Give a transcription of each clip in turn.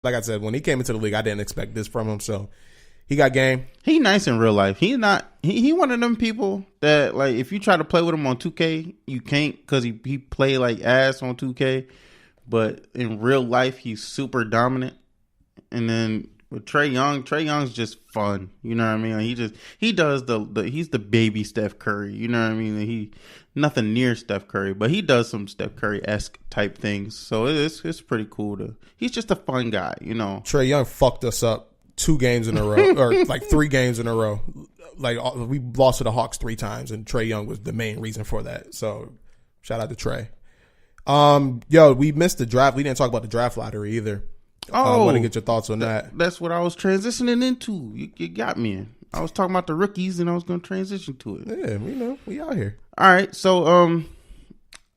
like I said, when he came into the league, I didn't expect this from him. So he got game. He nice in real life. He not. He one of them people that like if you try to play with him on 2K, you can't because he play like ass on 2K. But in real life, he's super dominant. And then with Trae Young's just fun. You know what I mean? He does he's the baby Steph Curry. You know what I mean? He nothing near Steph Curry, but he does some Steph Curry-esque type things. So it's pretty cool he's just a fun guy, you know. Trae Young fucked us up 2 games in a row, or like 3 games in a row. Like we lost to the Hawks 3 times, and Trae Young was the main reason for that. So shout out to Trae. Yo, we missed the draft. We didn't talk about the draft lottery either. I want to get your thoughts on that. That's what I was transitioning into. You got me. I was talking about the rookies, and I was going to transition to it. Yeah, we know we out here. All right, so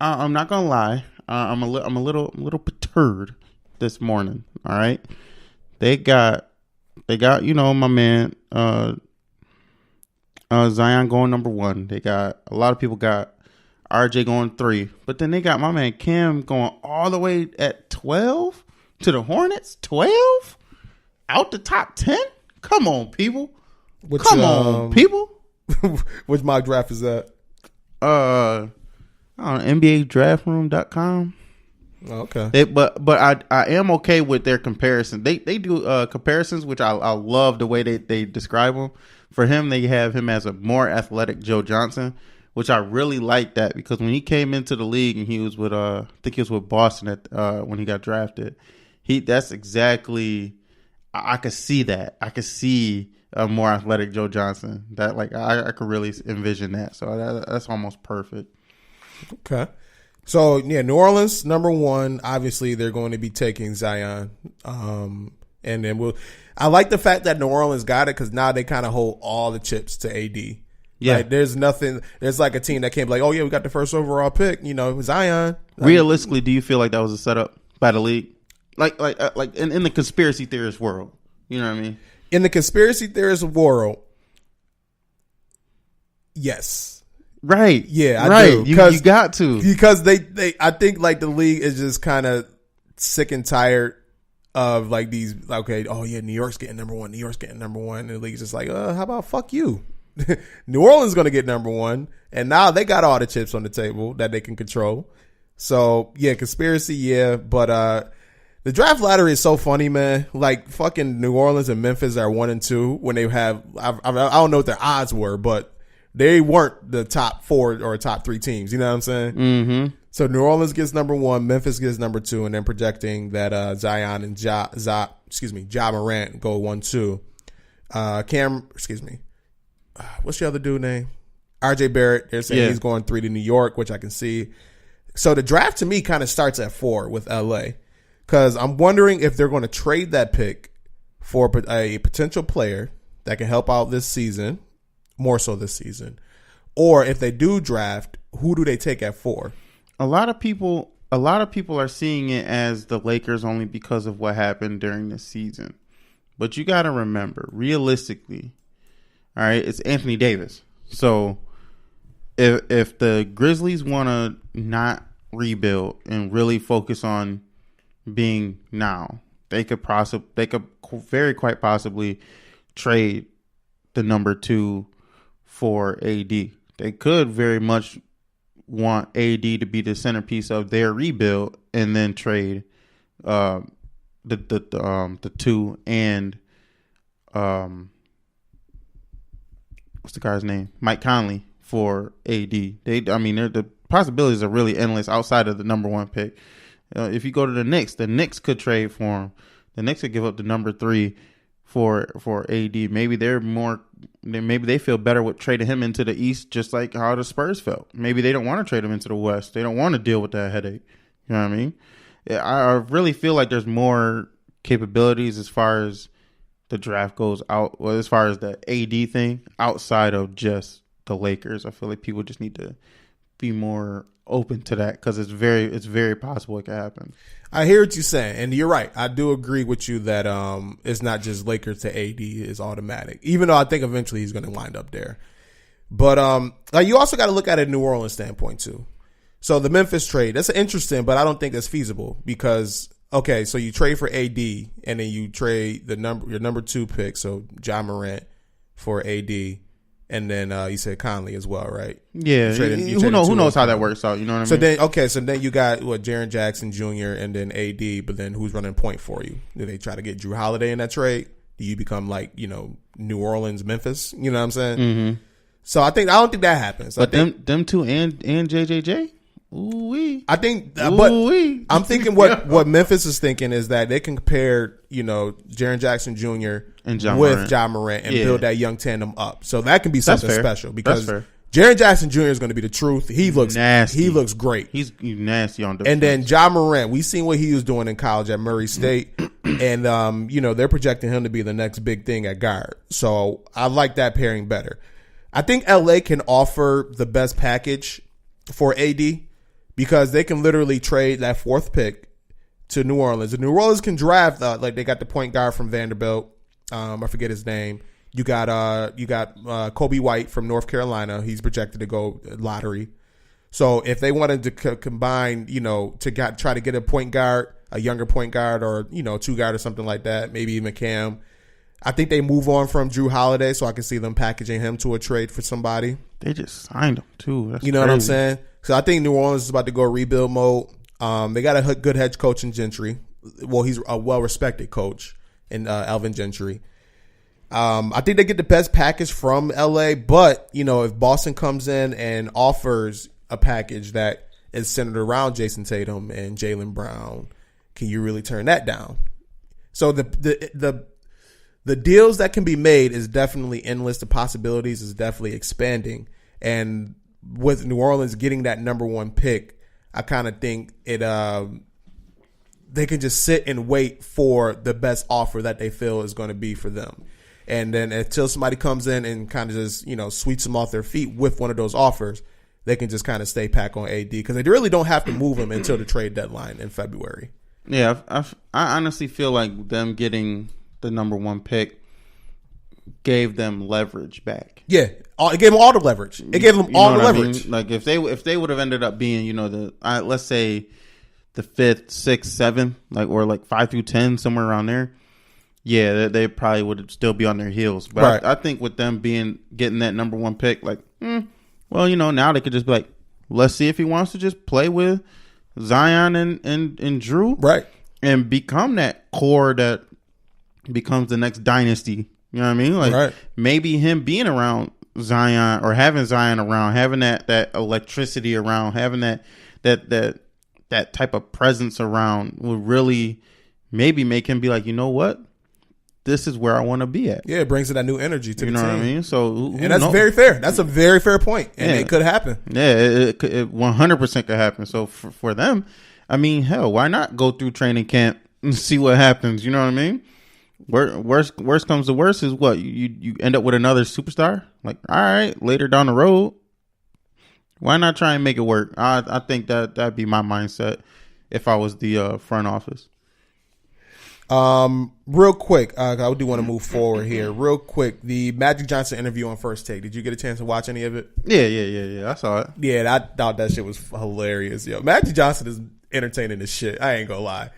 I'm not gonna lie. I'm a little perturbed this morning. All right, they got you know my man Zion going number 1. They got a lot of people got RJ going 3, but then they got my man Cam going all the way at 12 to the Hornets. 12 out the top 10. Come on, people. Come on, people. Which mock draft is that? I don't know, NBADraftRoom.com. Okay. But I am okay with their comparison. They do comparisons, which I love the way they describe them. For him, they have him as a more athletic Joe Johnson, which I really like that because when he came into the league and he was with I think he was with Boston when he got drafted. That's exactly I could see that. I could see a more athletic Joe Johnson. That like I could really envision that. So that's almost perfect. Okay. So yeah, New Orleans number 1. Obviously, they're going to be taking Zion. And then I like the fact that New Orleans got it because now they kind of hold all the chips to AD. Yeah, like, there's nothing. There's like a team that can't be like, oh yeah, we got the first overall pick. You know, Zion. Realistically, do you feel like that was a setup by the league? Like in the conspiracy theorist world, you know what I mean? In the conspiracy theorist world, yes. Right. Yeah, I right. do. You got to. Because they I think like the league is just kind of sick and tired of like these, okay, oh yeah, New York's getting number 1. New York's getting number 1. And the league's just like, how about fuck you? New Orleans going to get number 1. And now they got all the chips on the table that they can control. So yeah, conspiracy, yeah. But the draft lottery is so funny, man. Like fucking New Orleans and Memphis are 1 and 2 when they have, I don't know what their odds were, but they weren't the top 4 or top 3 teams. You know what I'm saying? Mm-hmm. So New Orleans gets number 1, Memphis gets number 2, and then projecting that Zion and Ja Morant go 1-2. What's the other dude name? RJ Barrett. They're saying he's going 3 to New York, which I can see. So the draft to me kind of starts at 4 with LA. Because I'm wondering if they're going to trade that pick for a potential player that can help out this season, more so this season. Or if they do draft, who do they take at 4? A lot of people are seeing it as the Lakers only because of what happened during the season. But you got to remember, realistically, all right, it's Anthony Davis. So if the Grizzlies want to not rebuild and really focus on being now, they could very quite possibly trade the number 2 for AD. They could very much want AD to be the centerpiece of their rebuild and then trade the 2 and what's the guy's name? Mike Conley for AD. The possibilities are really endless outside of the number 1 pick. If you go to the Knicks could trade for him. The Knicks could give up the number 3 for AD. Maybe they feel better with trading him into the East, just like how the Spurs felt. Maybe they don't want to trade him into the West. They don't want to deal with that headache. You know what I mean? I really feel like there's more capabilities as far as the draft goes out. Well, as far as the AD thing, outside of just the Lakers, I feel like people just need to be more open to that because it's very possible it could happen. I hear what you're saying, and you're right. I do agree with you that it's not just Lakers to AD is automatic, even though I think eventually he's going to wind up there. But you also got to look at it New Orleans standpoint too. So the Memphis trade, that's interesting, but I don't think that's feasible because okay, so you trade for AD, and then you trade your number 2 pick, so Ja Morant for AD, and then you said Conley as well, right? Yeah. Who knows how that works out? You know what I mean? So then you got Jaren Jackson Jr. and then AD, but then who's running point for you? Do they try to get Drew Holiday in that trade? Do you become like New Orleans, Memphis? You know what I'm saying? Mm-hmm. So I don't think that happens. But them two and JJJ. Ooh-wee. I think, but I'm thinking what Memphis is thinking is that they can compare, Jaren Jackson Jr. and Ja Morant and build that young tandem up. So that can be something special because Jaren Jackson Jr. is going to be the truth. He looks nasty. He looks great. He's nasty on defense. And then Ja Morant, we seen what he was doing in college at Murray State, and they're projecting him to be the next big thing at guard. So I like that pairing better. I think LA can offer the best package for AD. Because they can literally trade that 4th pick to New Orleans. And New Orleans can draft, like they got the point guard from Vanderbilt. I forget his name. You got Kobe White from North Carolina. He's projected to go lottery. So if they wanted to combine, try to get a point guard, a younger point guard, or 2 guard or something like that, maybe even Cam. I think they move on from Drew Holiday, so I can see them packaging him to a trade for somebody. They just signed him too. That's what I'm saying? So I think New Orleans is about to go rebuild mode. They got a good head coach in Gentry. Well, he's a well-respected coach in Alvin Gentry. I think they get the best package from LA, but if Boston comes in and offers a package that is centered around Jason Tatum and Jaylen Brown, can you really turn that down? So the deals that can be made is definitely endless. The possibilities is definitely expanding, and with New Orleans getting that number 1 pick, I kind of think they can just sit and wait for the best offer that they feel is going to be for them. And then until somebody comes in and kind of just, sweeps them off their feet with one of those offers, they can just kind of stay pack on AD because they really don't have to move him until the trade deadline in February. Yeah, I honestly feel like them getting the number 1 pick gave them leverage back. Yeah, it gave them all the leverage. It gave them all the leverage. I mean? Like if they would have ended up being, let's say the 5th, 6th, 7th, or 5 through 10, somewhere around there. Yeah, they probably would still be on their heels. But right. I think with them getting that number 1 pick, now they could just be like, let's see if he wants to just play with Zion and Drew, right, and become that core that becomes the next dynasty. You know what I mean? Right. Maybe him being around Zion or having Zion around, having that electricity around, having that type of presence around would really maybe make him be like, you know what? This is where I want to be at. Yeah, it brings that new energy to the team. You know what I mean? So, and that's very fair. That's a very fair point, and it could happen. Yeah, it 100% could happen. So for them, I mean, hell, why not go through training camp and see what happens? You know what I mean? Worst comes to worst is what you end up with another superstar. Like, all right, later down the road, why not try and make it work? I think that'd be my mindset if I was the front office. Real quick, I do want to move forward here. Real quick, the Magic Johnson interview on First Take. Did you get a chance to watch any of it? Yeah. I saw it. Yeah, I thought that shit was hilarious. Yo, Magic Johnson is entertaining as shit. I ain't gonna lie.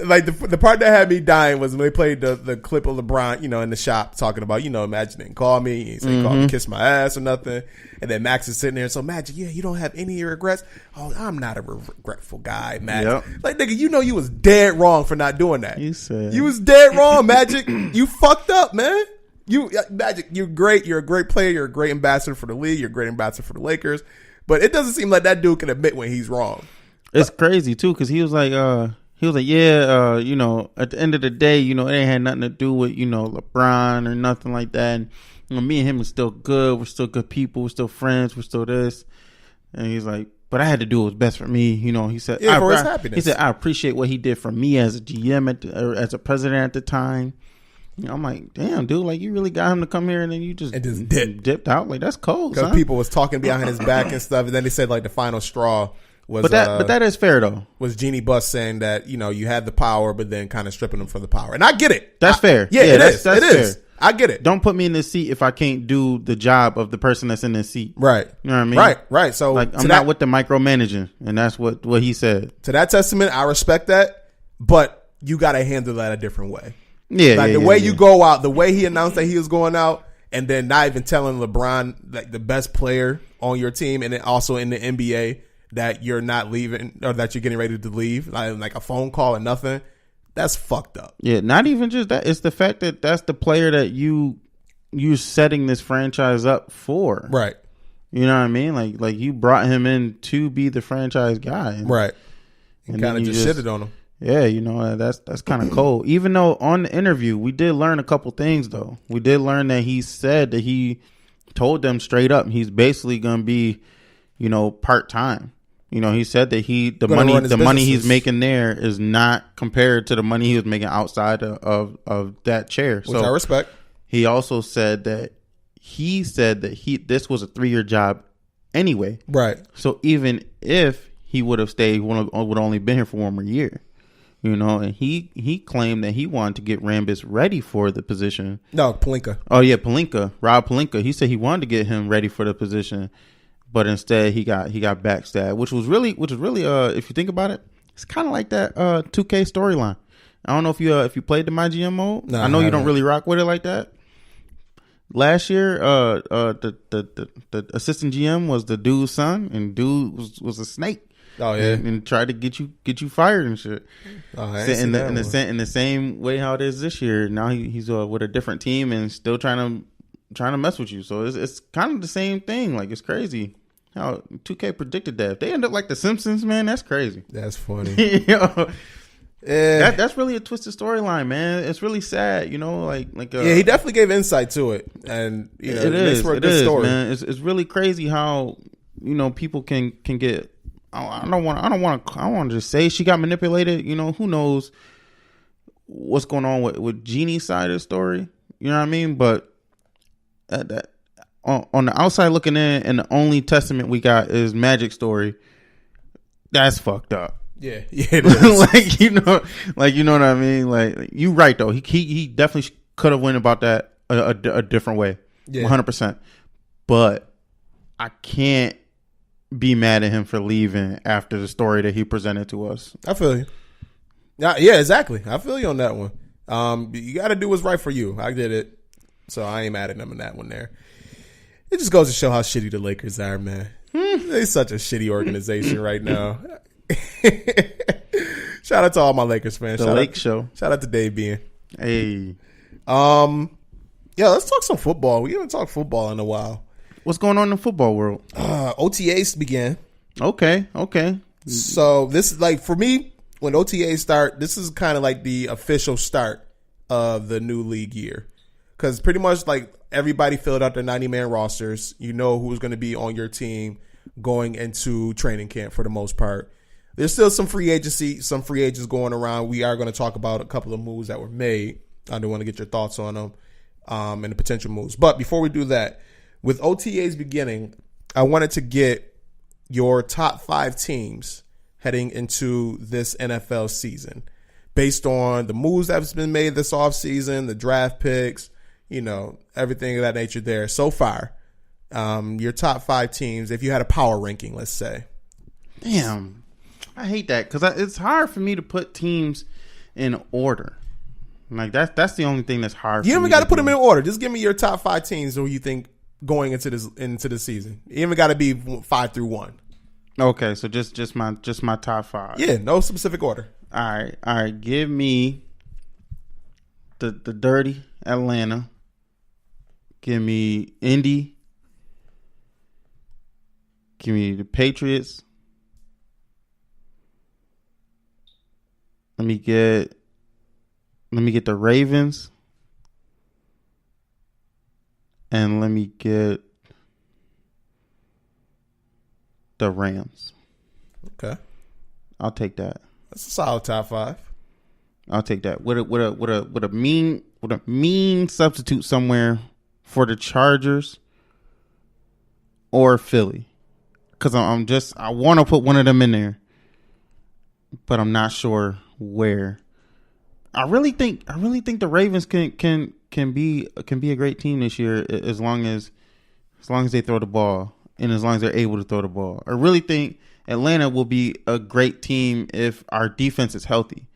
Like the part that had me dying was when they played the clip of LeBron, in the shop talking about, Magic didn't call me. He said, call me, kiss my ass or nothing. And then Max is sitting there. So Magic, you don't have any regrets. Oh, I'm not a regretful guy, Magic. Yep. Like, nigga, you was dead wrong for not doing that. You was dead wrong, Magic. You fucked up, man. Magic, you're great. You're a great player. You're a great ambassador for the league. You're a great ambassador for the Lakers. But it doesn't seem like that dude can admit when he's wrong. It's crazy too, because he was like, at the end of the day, it ain't had nothing to do with, LeBron or nothing like that. And, me and him are still good. We're still good people. We're still friends. We're still this. And he's like, but I had to do what was best for me. He said, for his happiness. He said, I appreciate what he did for me as a GM or as a president at the time. I'm like, damn, dude, like you really got him to come here and then you just dipped out. Like, that's cold. Because people was talking behind his back and stuff. And then they said like the final straw was, but that is fair though. Was Jeannie Buss saying that you had the power, but then kind of stripping them from the power, and I get it. That's fair. Yeah, it is. That's it is. Fair. I get it. Don't put me in this seat if I can't do the job of the person that's in this seat. Right. You know what I mean? Right. So like, I'm not with the micromanaging, and that's what he said. To that testament, I respect that, but you got to handle that a different way. Yeah. Like the way you go out, the way he announced that he was going out, and then not even telling LeBron, like the best player on your team, and then also in the NBA, that you're not leaving or that you're getting ready to leave, like a phone call or nothing. That's fucked up. Yeah, not even just that. It's the fact that that's the player that you're setting this franchise up for. Right. You know what I mean? Like you brought him in to be the franchise guy. Right. And kind of just shitted on him. Yeah, you know, that's kind of cold. Even though on the interview, we did learn a couple things, though. We did learn that he said that he told them straight up he's basically going to be, you know, part-time. You know, he said that the money he's making there is not compared to the money he was making outside of that chair. Which I respect. He also said that this was a 3-year job anyway. Right. So even if he would have stayed, would only been here for 1 more year. You know, and he claimed that he wanted to get Rambis ready for the position. No, Pelinka. Oh yeah, Rob Pelinka. He said he wanted to get him ready for the position. But instead, he got backstabbed, which was really, if you think about it, it's kind of like that 2K storyline. I don't know if you played the My GM mode. No, I know you don't really rock with it like that. Last year, the assistant GM was the dude's son, and dude was a snake. Oh yeah, and tried to get you fired and shit. Oh, in the same way how it is this year. Now he's with a different team and still trying to mess with you. So it's kind of the same thing. Like, it's crazy how 2K predicted that. If they end up like the Simpsons, man, that's crazy. That's funny. That's really a twisted storyline, man. It's really sad, you know. Yeah, he definitely gave insight to it, and you know, it makes for a good story, man. It's really crazy how, you know, people can get. I don't want to just say she got manipulated. You know, who knows what's going on with Jeannie's side of the story. You know what I mean? But that on the outside looking in, and the only testament we got is Magic's story. That's fucked up. Yeah, it is. you know what I mean. Like, you right though. He definitely could have went about that a different way. Yeah, 100%. But I can't be mad at him for leaving after the story that he presented to us. I feel you. Yeah, exactly. I feel you on that one. You got to do what's right for you. I did it, so I ain't mad at him in that one there. It just goes to show how shitty the Lakers are, man. They're such a shitty organization right now. Shout out to all my Lakers fans. Shout out to Dave Bean. Hey. Yeah, let's talk some football. We haven't talked football in a while. What's going on in the football world? OTAs began. Okay. So this is like, for me, when OTAs start, this is kind of like the official start of the new league year. Because pretty much like everybody filled out their 90-man rosters. You know who's going to be on your team going into training camp for the most part. There's still some free agents going around. We are going to talk about a couple of moves that were made. I do want to get your thoughts on them and the potential moves. But before we do that, with OTAs beginning, I wanted to get your top 5 teams heading into this NFL season based on the moves that have been made this offseason, the draft picks, you know, everything of that nature there so far. Your top 5 teams, if you had a power ranking, let's say. Damn. I hate that because it's hard for me to put teams in order. Like, that's the only thing that's hard. You even got to put them in order. Just give me your top 5 teams who you think going into the season. You even got to be 5 through 1. Okay, so just my top 5. Yeah, no specific order. All right. Give me the dirty Atlanta. Give me Indy. Give me the Patriots. Let me get the Ravens. And let me get the Rams. Okay. I'll take that. That's a solid top 5. I'll take that. With a mean substitute somewhere for the Chargers or Philly. Cuz I want to put one of them in there. But I'm not sure where. I really think the Ravens can can be a great team this year as long as they throw the ball and as long as they're able to throw the ball. I really think Atlanta will be a great team if our defense is healthy.